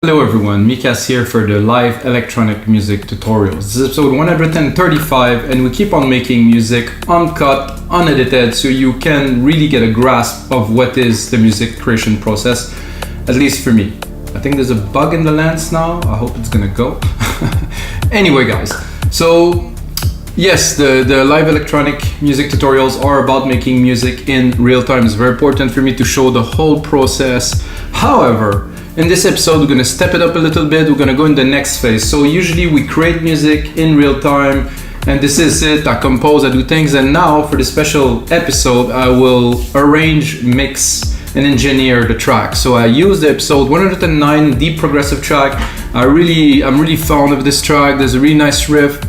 Hello everyone, Mikas here for the live electronic music tutorials. This is episode 135 and we keep on making music uncut, unedited, so you can really get a grasp of what is the music creation process, at least for me. I think there's a bug in the lens now, I hope it's gonna go. Anyway guys, so yes, the live electronic music tutorials are about making music in real time. It's very important for me to show the whole process. However, in this episode, we're gonna step it up a little bit. We're gonna go in the next phase. So usually we create music in real time, and this is it. I compose, I do things, and now for the special episode, I will arrange, mix, and engineer the track. So I use the episode 109 deep progressive track. I'm really fond of this track. There's a really nice riff.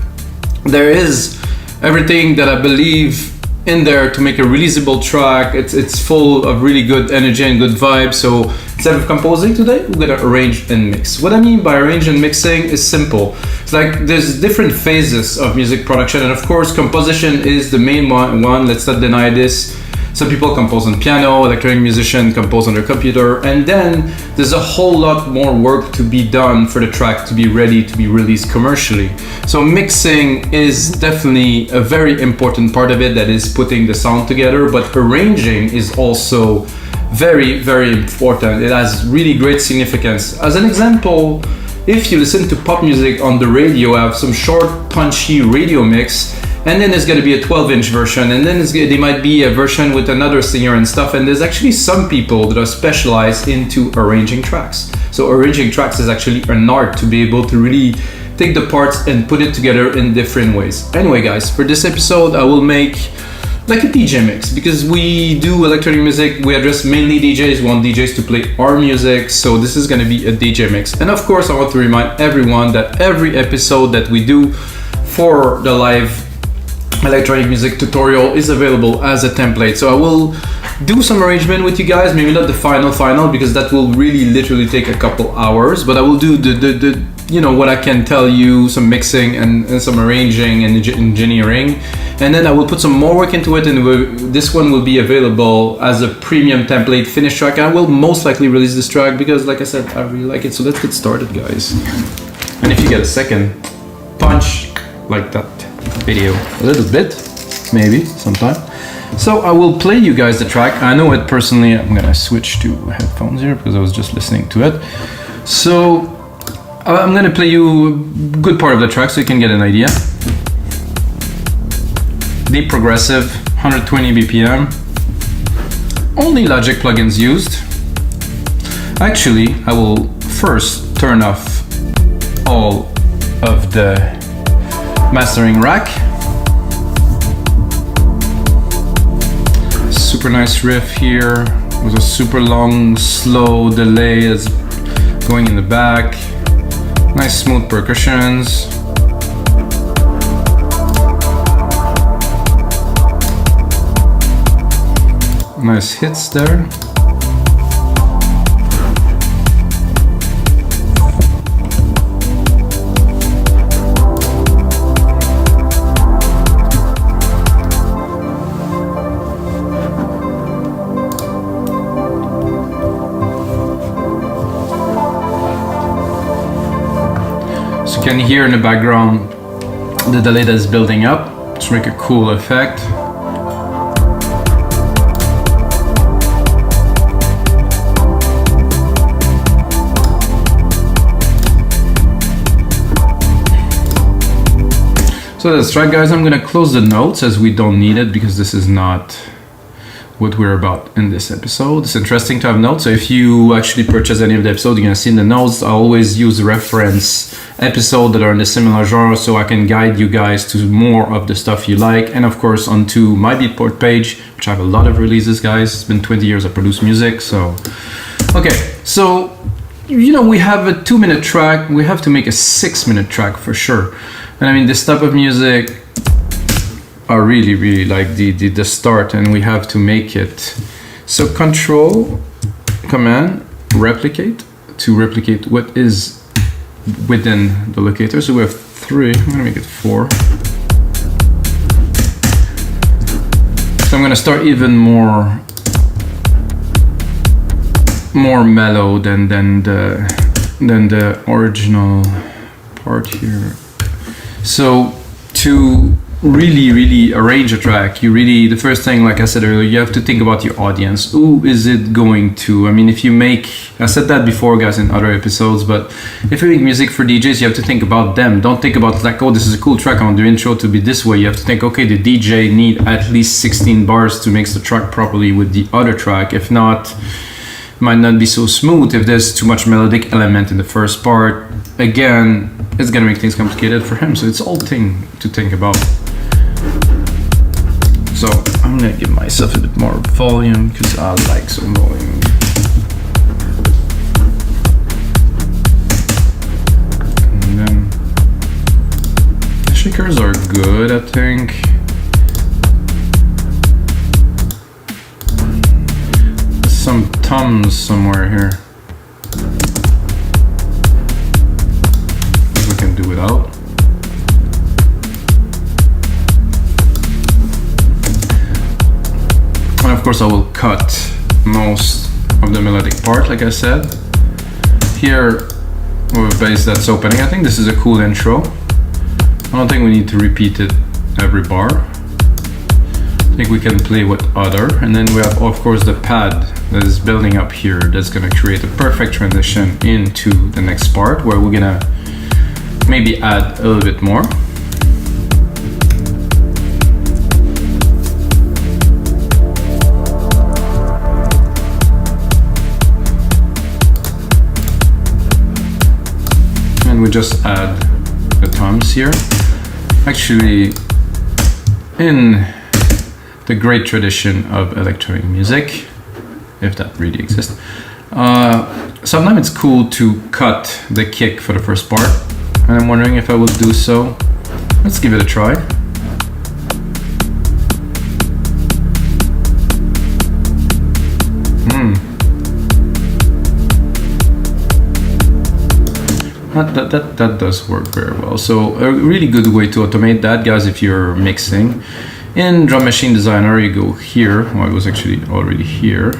There is everything that I believe in there to make a releasable track. It's full of really good energy and good vibes. So instead of composing today, we're gonna arrange and mix. What I mean by arrange and mixing is simple. It's like there's different phases of music production, and of course composition is the main one. Let's not deny this. Some people compose on piano, electronic musician compose on their computer, and then there's a whole lot more work to be done for the track to be ready to be released commercially. So mixing is definitely a very important part of it, that is putting the sound together, but arranging is also very, very important. It has really great significance. As an example, if you listen to pop music on the radio, I have some short, punchy radio mix, and then there's going to be a 12-inch version, and then there might be a version with another singer and stuff, and there's actually some people that are specialized into arranging tracks. So arranging tracks is actually an art, to be able to really take the parts and put it together in different ways. Anyway guys, for this episode I will make like a DJ mix, because we do electronic music, we address mainly DJs, we want DJs to play our music, so this is going to be a DJ mix. And of course I want to remind everyone that every episode that we do for the live electronic music tutorial is available as a template. So I will do some arrangement with you guys, maybe not the final because that will really literally take a couple hours, but I will do the you know what I can tell you, some mixing and some arranging and engineering, and then I will put some more work into it, and this one will be available as a premium template finished track. I will most likely release this track because, like I said, I really like it. So let's get started guys, and if you get a second, punch like that video a little bit, maybe sometime. So I will play you guys the track. I know it personally. I'm gonna switch to headphones here because I was just listening to it. So I'm gonna play you a good part of the track so you can get an idea. Deep progressive, 120 BPM. Only Logic plugins used. Actually, I will first turn off all of the mastering rack. Super nice riff here with a super long slow delay that's going in the back. Nice smooth percussions. Nice hits there. So you can hear in the background the delay that is building up to make a cool effect. So that's right guys, I'm gonna close the notes as we don't need it because this is not what we're about in this episode. It's interesting to have notes, so if you actually purchase any of the episodes, you're gonna see in the notes I always use reference episodes that are in the similar genre, so I can guide you guys to more of the stuff you like. And of course onto my Beatport page, which I have a lot of releases guys. It's been 20 years I produce music. So okay, so you know we have a 2-minute track, we have to make a 6-minute track for sure. And I mean this type of music are really like the start, and we have to make it. So control command replicate to replicate what is within the locator. So we have 3, I'm gonna make it 4. So I'm gonna start even more more mellow than than the original part here. So to really arrange a track, the first thing, like I said earlier, you have to think about your audience. Who is it going to? I mean, if you make, I said that before, guys, in other episodes, but if you make music for DJs, you have to think about them. Don't think about like, oh, this is a cool track, I want the intro to be this way. You have to think, okay, the DJ need at least 16 bars to mix the track properly with the other track. If not, it might not be so smooth. If there's too much melodic element in the first part, again, it's gonna make things complicated for him. So it's all thing to think about. So I'm gonna give myself a bit more volume because I like some volume. And then the shakers are good, I think. There's some toms somewhere here. We can do without. And of course I will cut most of the melodic part, like I said. Here we have a bass that's opening. I think this is a cool intro. I don't think we need to repeat it every bar. I think we can play with other. And then we have, of course, the pad that is building up here. That's gonna create a perfect transition into the next part where we're gonna maybe add a little bit more. We just add the toms here. Actually, in the great tradition of electronic music, if that really exists, sometimes it's cool to cut the kick for the first part, and I'm wondering if I will do so. Let's give it a try. That does work very well. So a really good way to automate that, guys, if you're mixing. In Drum Machine Designer, you go here. Well, it was actually already here.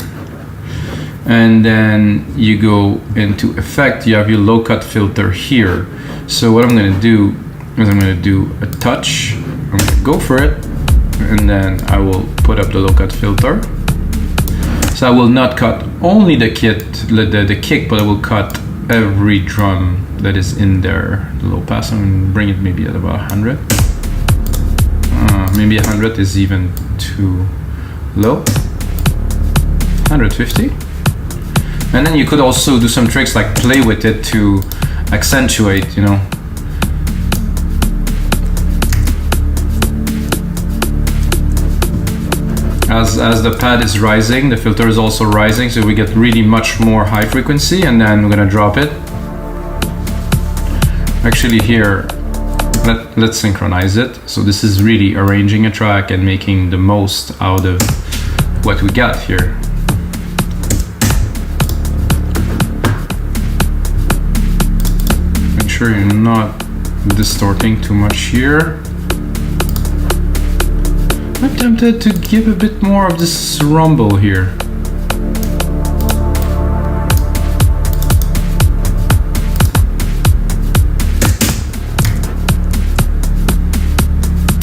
And then you go into Effect. You have your low cut filter here. So what I'm going to do is I'm going to do a touch. I'm going to go for it. And then I will put up the low cut filter. So I will not cut only the kick, but I will cut every drum that is in there. The low pass, I'm going to bring it maybe at about 100. Maybe 100 is even too low. 150. And then you could also do some tricks like play with it to accentuate, you know. As the pad is rising, the filter is also rising, so we get really much more high frequency, and then we're gonna drop it. Actually here, let's synchronize it. So this is really arranging a track and making the most out of what we got here. Make sure you're not distorting too much here. I'm tempted to give a bit more of this rumble here.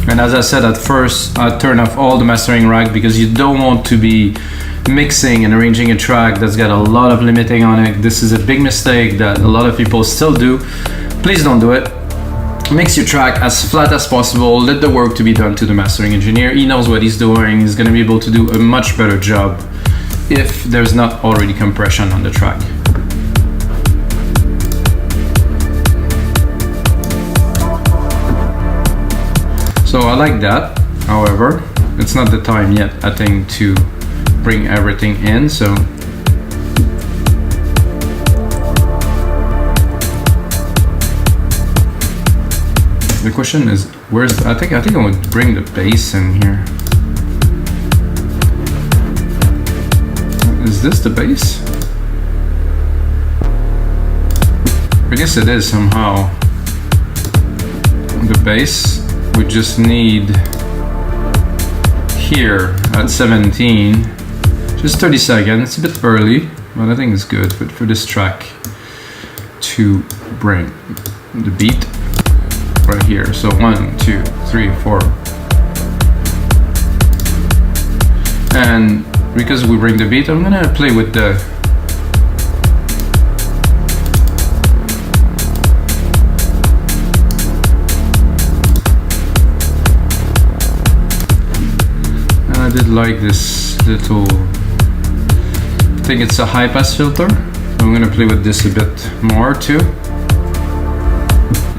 And as I said at first, I turn off all the mastering rack because you don't want to be mixing and arranging a track that's got a lot of limiting on it. This is a big mistake that a lot of people still do. Please don't do it. Mix your track as flat as possible. Let the work to be done to the mastering engineer. He knows what he's doing. He's going to be able to do a much better job if there's not already compression on the track. So I like that. However, it's not the time yet, I think, to bring everything in. So the question is, where's I think I would bring the bass in here. Is this the bass? I guess it is somehow. The bass we just need here at 17. Just 30 seconds. It's a bit early, but I think it's good for this track to bring the beat right here. So 1, 2, 3, 4. And because we bring the beat, I'm gonna play with the I did like this little, I think it's a high pass filter. I'm gonna play with this a bit more too.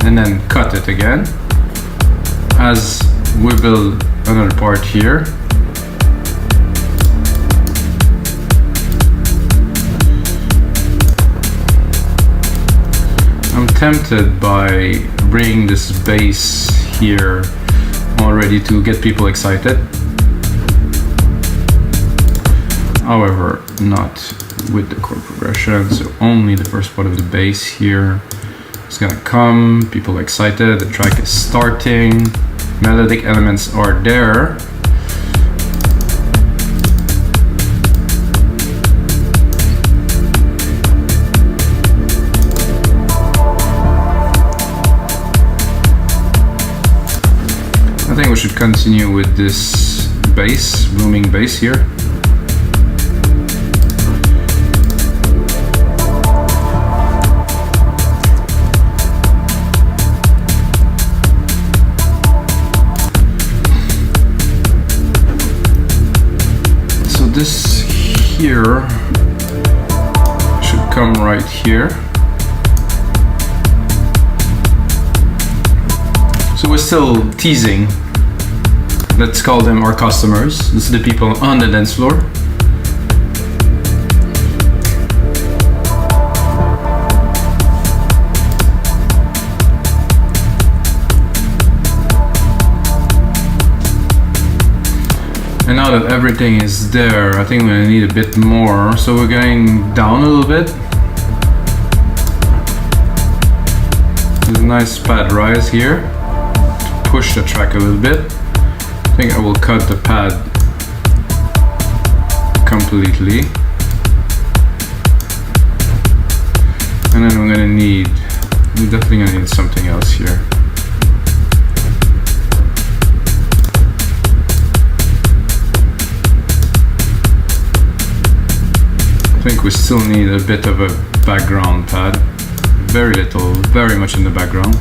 And then cut it again. As we build another part here. I'm tempted by bringing this bass here already to get people excited. However, not with the chord progression, so only the first part of the bass here is gonna come, people excited, the track is starting, melodic elements are there. I think we should continue with this bass, booming bass here. This here should come right here. So we're still teasing. Let's call them our customers. This is the people on the dance floor. And now that everything is there, I think we're gonna need a bit more. So we're going down a little bit. There's a nice pad rise here to push the track a little bit. I think I will cut the pad completely. And then we're definitely gonna need something else here. I think we still need a bit of a background pad. Very little, very much in the background.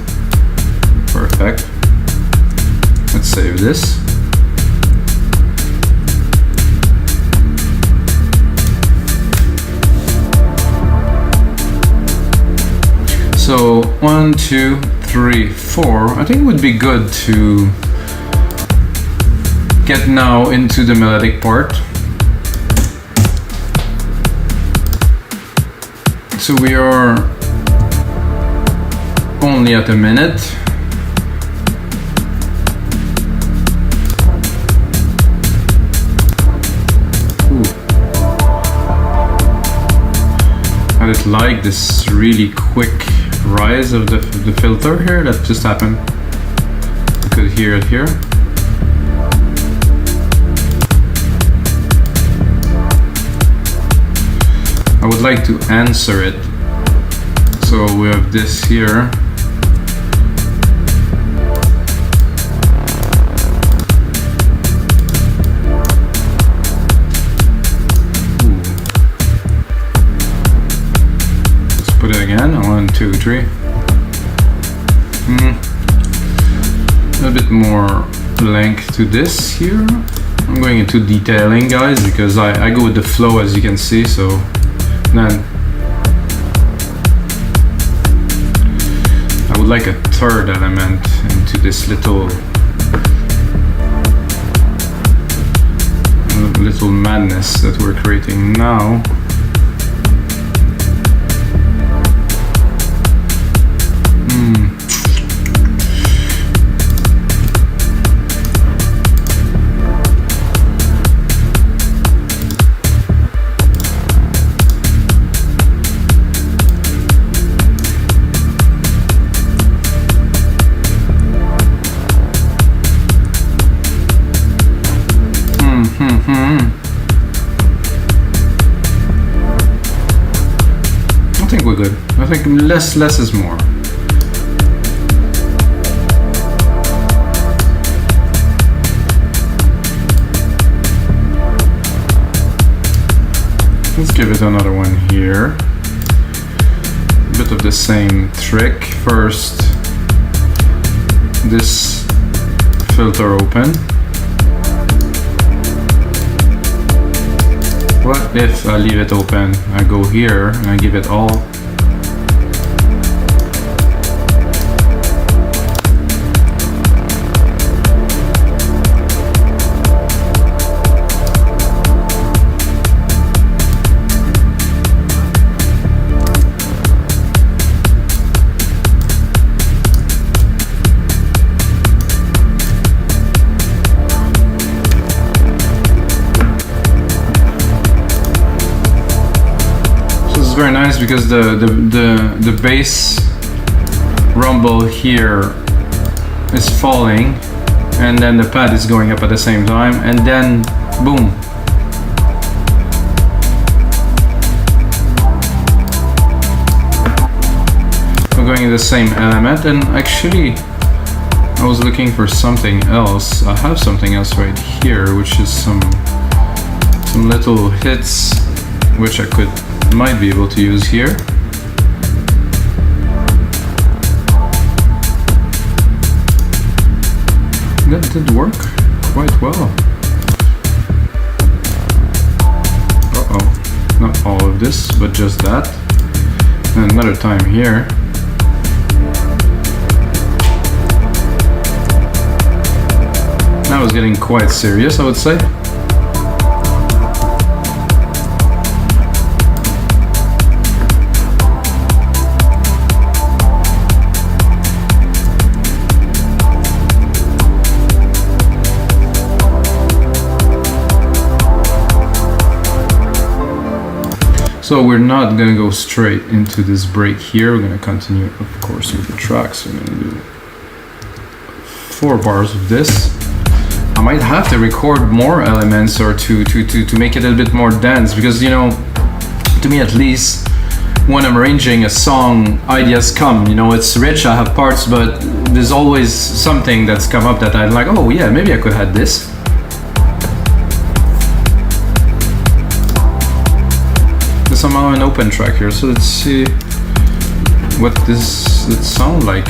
Perfect. Let's save this. So 1, 2, 3, 4. I think it would be good to get now into the melodic part. So we are only at a minute. Ooh. I just like this really quick rise of the filter here that just happened. You could hear it here. I would like to answer it. So we have this here. Ooh. Let's put it again. 1, 2, 3. A bit more length to this here. I'm going into detailing, guys, because I go with the flow, as you can see. So then I would like a third element into this little madness that we're creating now. think less is more. Let's give it another one here. A bit of the same trick. First, this filter open. What if I leave it open? I go here and I give it all. Very nice because the bass rumble here is falling and then the pad is going up at the same time, and then boom, we're going in the same element. And actually I was looking for something else. I have something else right here, which is some little hits which I might be able to use here. That did work quite well. Uh-oh, not all of this, but just that. And another time here. That was getting quite serious, I would say. So we're not gonna go straight into this break here. We're gonna continue, of course, with the tracks. We're gonna do 4 bars of this. I might have to record more elements or to make it a little bit more dense, because, you know, to me at least, when I'm arranging a song, ideas come. You know, it's rich, I have parts, but there's always something that's come up that I'm like, oh yeah, maybe I could have this. Somehow an open track here, so let's see what this would sound like.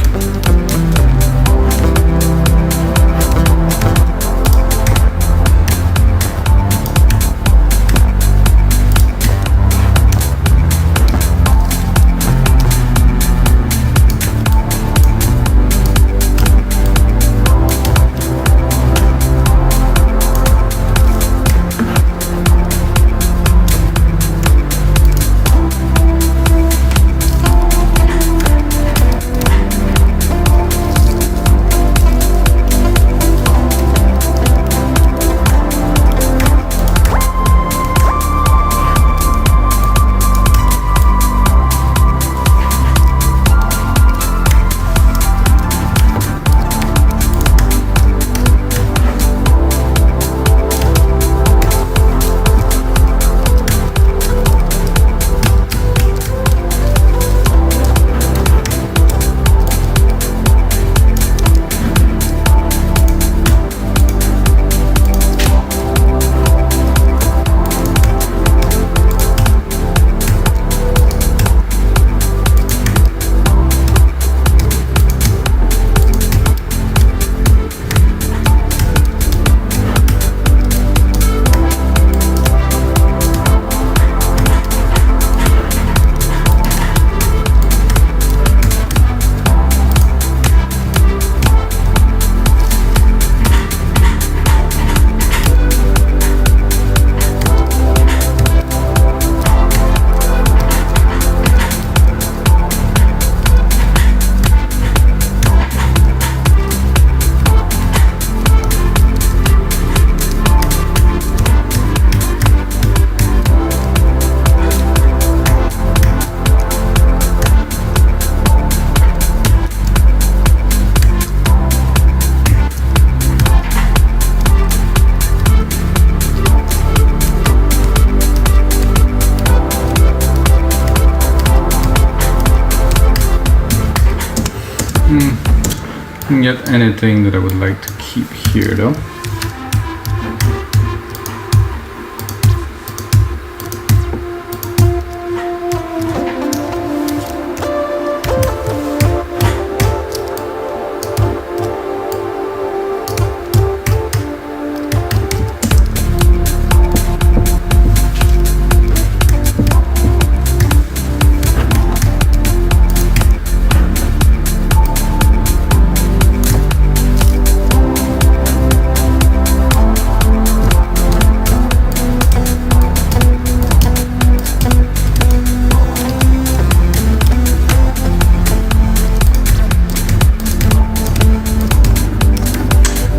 Can get anything that I would like to keep here though.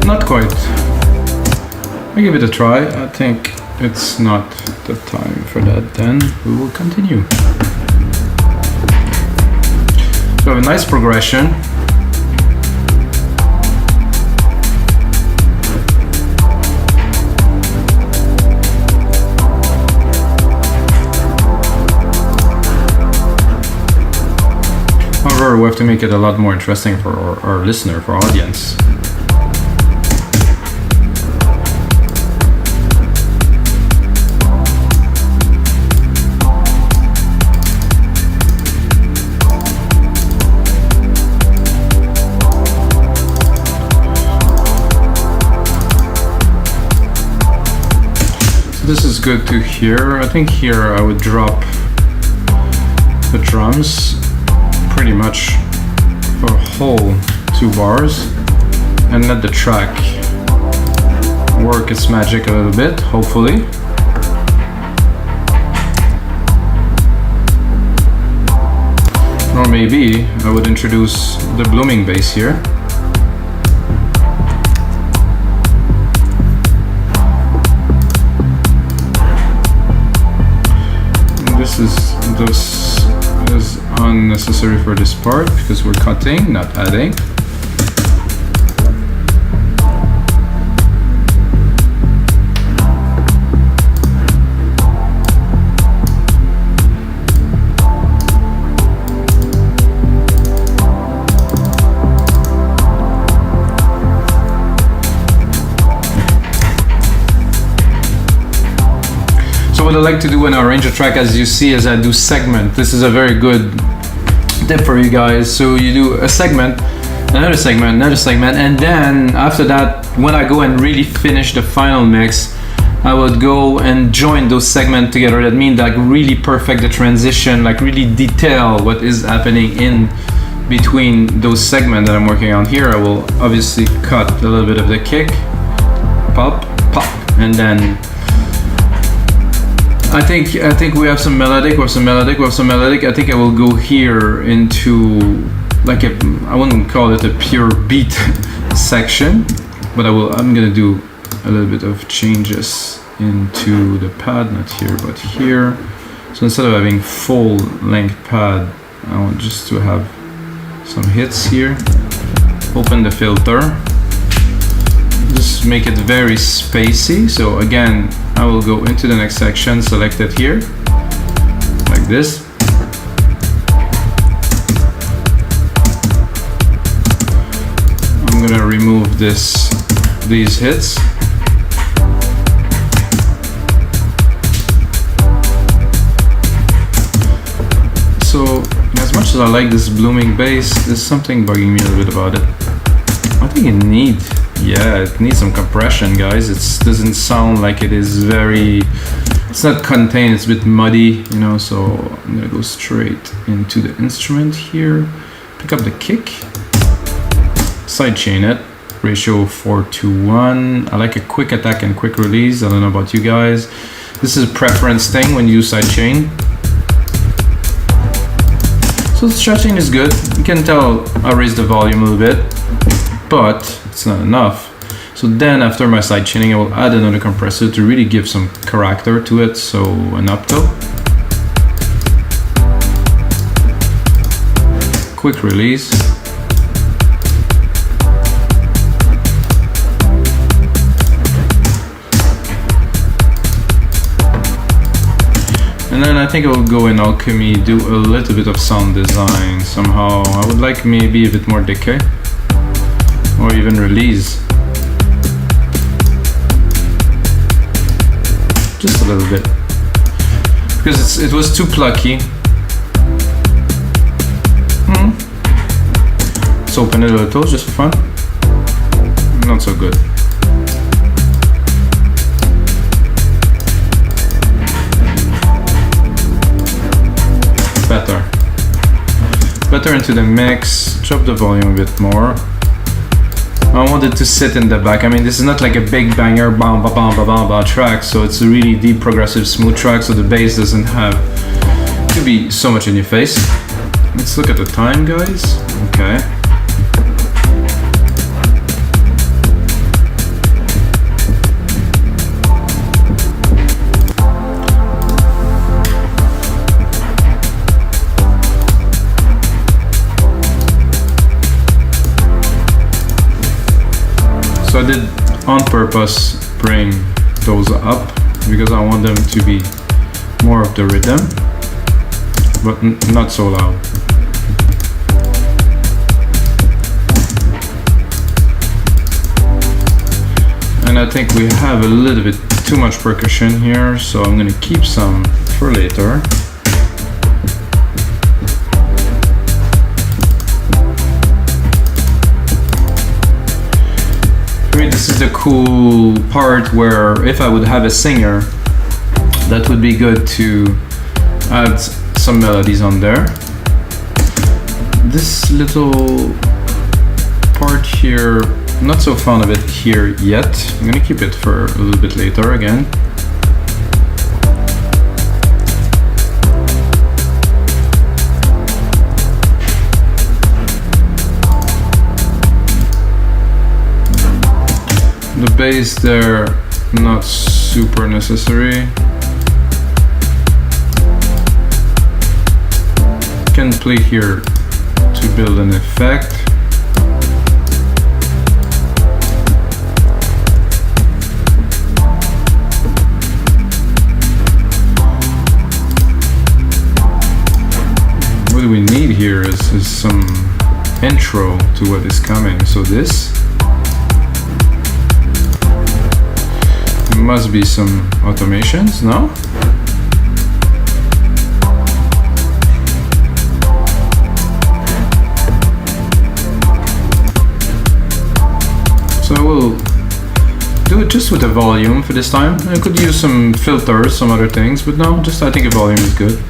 Not quite. I give it a try. I think it's not the time for that. Then we will continue. So we have a nice progression. However, we have to make it a lot more interesting for our listener, for our audience. This is good to hear. I think here I would drop the drums pretty much for a whole 2 bars and let the track work its magic a little bit, hopefully. Or maybe I would introduce the blooming bass here. This is unnecessary for this part because we're cutting, not adding. What I like to do when I arrange a track, as you see, is I do segment. This is a very good tip for you guys. So you do a segment, another segment, and then after that, when I go and really finish the final mix, I would go and join those segments together. That means like really perfect the transition, like really detail what is happening in between those segments that I'm working on. Here I will obviously cut a little bit of the kick, pop, and then I think we have some melodic. I think I will go here into like I wouldn't call it a pure beat section, but I'm gonna do a little bit of changes into the pad, not here but here. So instead of having full length pad, I want just to have some hits here. Open the filter. Just make it very spacey. So again, I will go into the next section, select it here, like this. I'm gonna remove these hits. So as much as I like this blooming bass, there's something bugging me a little bit about it. I think it needs some compression, guys. It doesn't sound like it is it's not contained, it's a bit muddy, you know, so I'm gonna go straight into the instrument here, pick up the kick, sidechain it, ratio 4:1. I like a quick attack and quick release. I don't know about you guys. This is a preference thing when you use sidechain. So the stretching is good. You can tell I raised the volume a little bit, but it's not enough. So then after my side chaining, I will add another compressor to really give some character to it. So an upto, quick release, and And then I think I'll go in Alchemy, do a little bit of sound design somehow. I would like maybe a bit more decay, or even release. Just a little bit. Because it was too plucky. Let's open it a little just for fun. Not so good. Better into the mix, drop the volume a bit more. I want it to sit in the back. I mean, this is not like a big banger, bam, ba, bam, ba, bam, ba track, so it's a really deep, progressive, smooth track, so the bass doesn't have to be so much in your face. Let's look at the time, guys. Okay. So I did on purpose bring those up because I want them to be more of the rhythm, but not so loud. And I think we have a little bit too much percussion here, so I'm gonna keep some for later. This is the cool part where if I would have a singer, that would be good to add some melodies on there. This little part here, not so fond of it here yet. I'm gonna keep it for a little bit later again. The bass there, not super necessary. Can play here to build an effect. What we need here is some intro to what is coming. So this. Must be some automations, no? So I will do it just with the volume for this time. I could use some filters, some other things, but no, just I think the volume is good.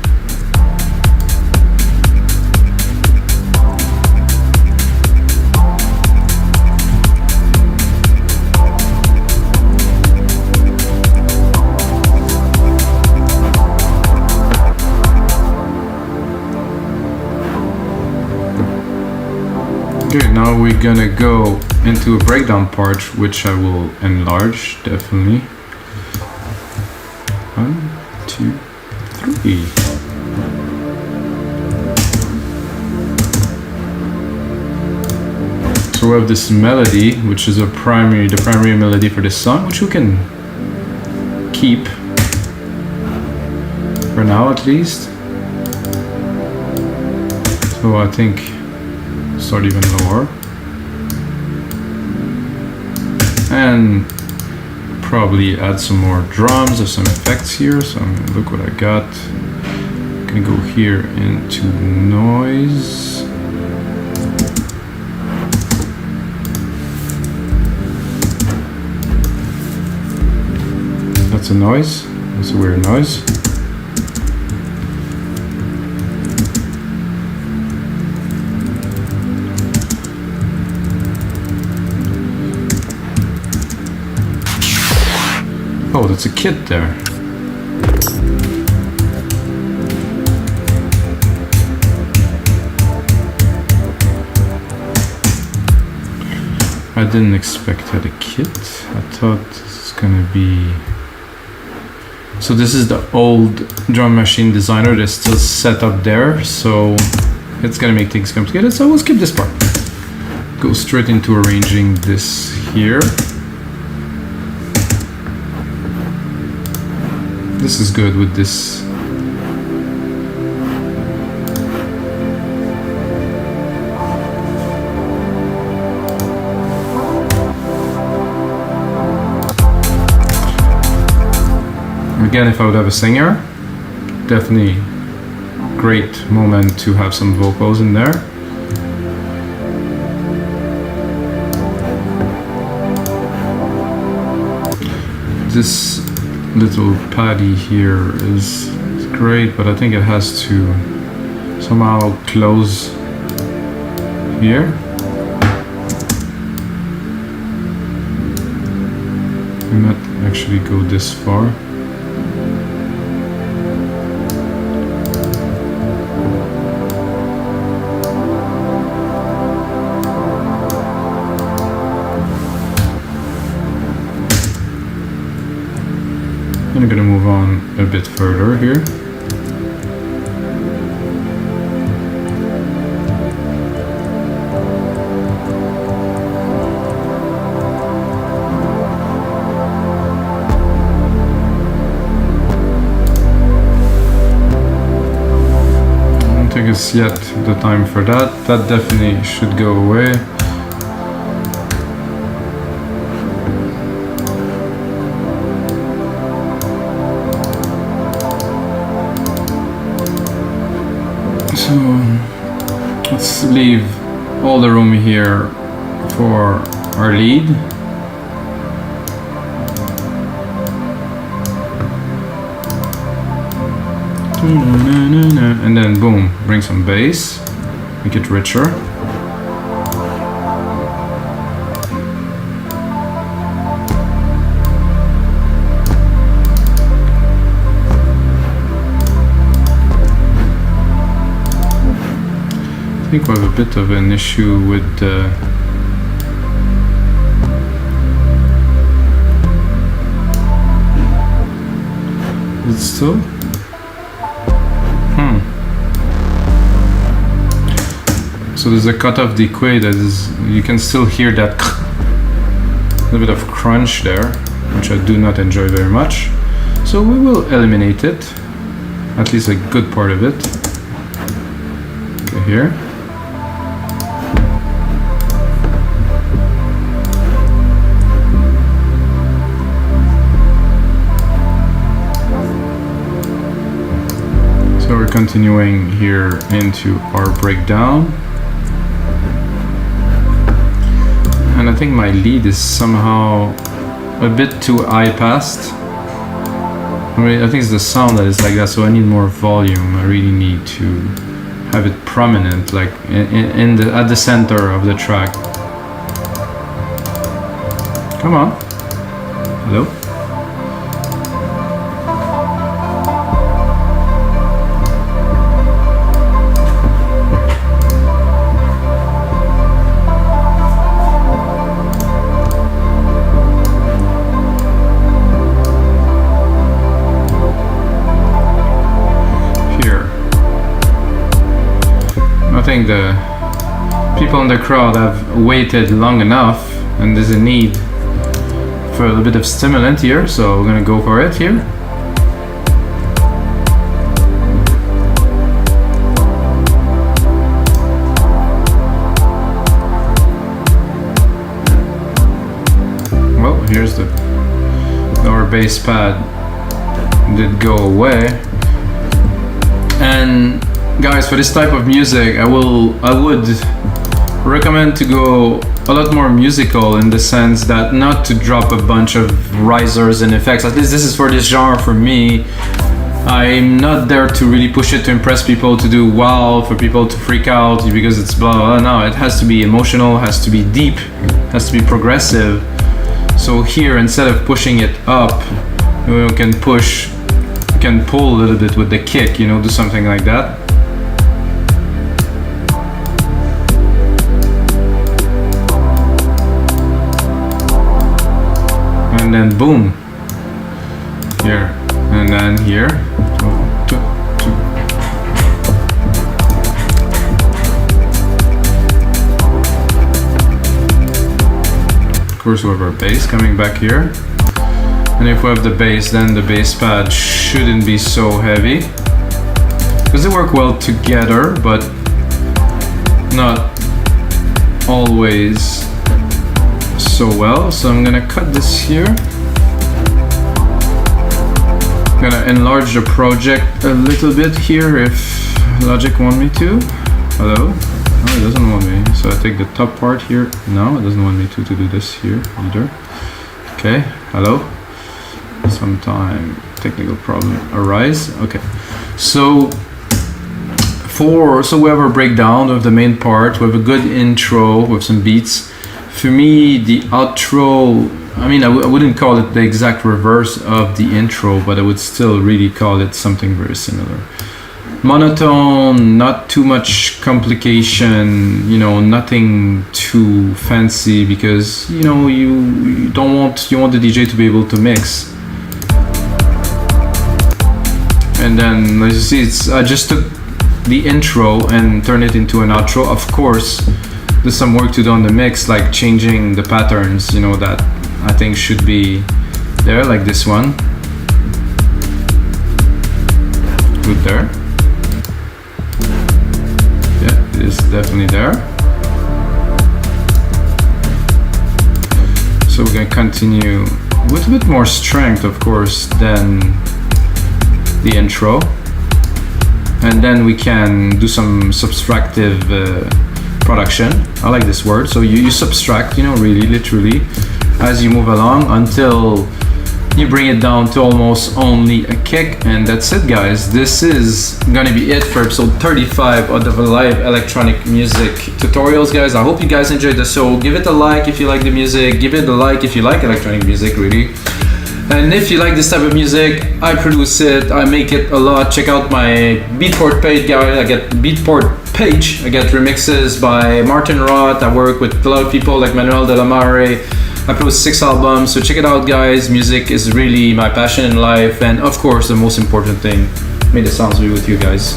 Okay, now we're gonna go into a breakdown part, which I will enlarge, definitely. 1, 2, 3. So we have this melody, which is the primary melody for this song, which we can keep for now at least. So I think start even lower and probably add some more drums or some effects here. So I'm gonna look what I got. I'm gonna go here into noise. That's a noise. That's a weird noise. Oh, that's a kit there. I didn't expect that a kit. I thought this is gonna be... So this is the old drum machine designer that's still set up there, so it's gonna make things complicated, so we'll skip this part. Go straight into arranging this here. This is good with this again, if I would have a singer, definitely great moment to have some vocals in there. This little paddy here is great, but I think it has to somehow close here. I might actually go this far. I'm gonna move on a bit further here. I don't think it's yet the time for that. That definitely should go away. So let's leave all the room here for our lead. And then boom, bring some bass, make it richer. I think we have a bit of an issue with is it still? So there's a cut off decay that is, you can still hear that little bit of crunch there, which I do not enjoy very much. So we will eliminate it, at least a good part of it. Okay, here. So we're continuing here into our breakdown. And I think my lead is somehow a bit too high passed. I think it's the sound that is like that, so I need more volume. I really need to have it prominent, like at the center of the track. Come on. Hello? I think the people in the crowd have waited long enough and there's a need for a little bit of stimulant here, so we're gonna go for it here. Well, here's the lower bass pad did go away. And guys, for this type of music, I would recommend to go a lot more musical, in the sense that not to drop a bunch of risers and effects. At least this is for this genre for me. I'm not there to really push it to impress people, to do wow, for people to freak out because it's blah blah blah. No, it has to be emotional, has to be deep, has to be progressive. So here, instead of pushing it up, we can pull a little bit with the kick, you know, do something like that. And then boom, here, and then here. Of course, we have our bass coming back here. And if we have the bass, then the bass pad shouldn't be so heavy, because they work well together, but not always so well. So I'm gonna cut this here. Gonna enlarge the project a little bit here if Logic want me to. Hello? No, it doesn't want me. So I take the top part here. No, it doesn't want me to do this here either. Okay, hello? Sometime technical problem arise. Okay, so we have our breakdown of the main part. We have a good intro with some beats. For me, the outro, I mean, I wouldn't call it the exact reverse of the intro, but I would still really call it something very similar. Monotone, not too much complication, you know, nothing too fancy, because you know you want the DJ to be able to mix. And then as you see, I just took the intro and turned it into an outro. Of course, there's some work to do on the mix, like changing the patterns, you know, that I think should be there, like this one. Good there. Yeah, it is definitely there. So we're gonna continue with a bit more strength, of course, than the intro. And then we can do some subtractive production. I like this word. So you subtract, you know, really, literally, as you move along until you bring it down to almost only a kick. And that's it, guys. This is gonna be it for episode 35 of the live electronic music tutorials, guys. I hope you guys enjoyed the show. Give it a like if you like the music. Give it a like if you like electronic music, really. And if you like this type of music, I produce it, I make it a lot. Check out my Beatport page, guys. I get Beatport page. I get remixes by Martin Roth. I work with a lot of people like Manuel de la Mare. I produce 6 albums, so check it out, guys. Music is really my passion in life, and of course, the most important thing, may the sounds be with you guys.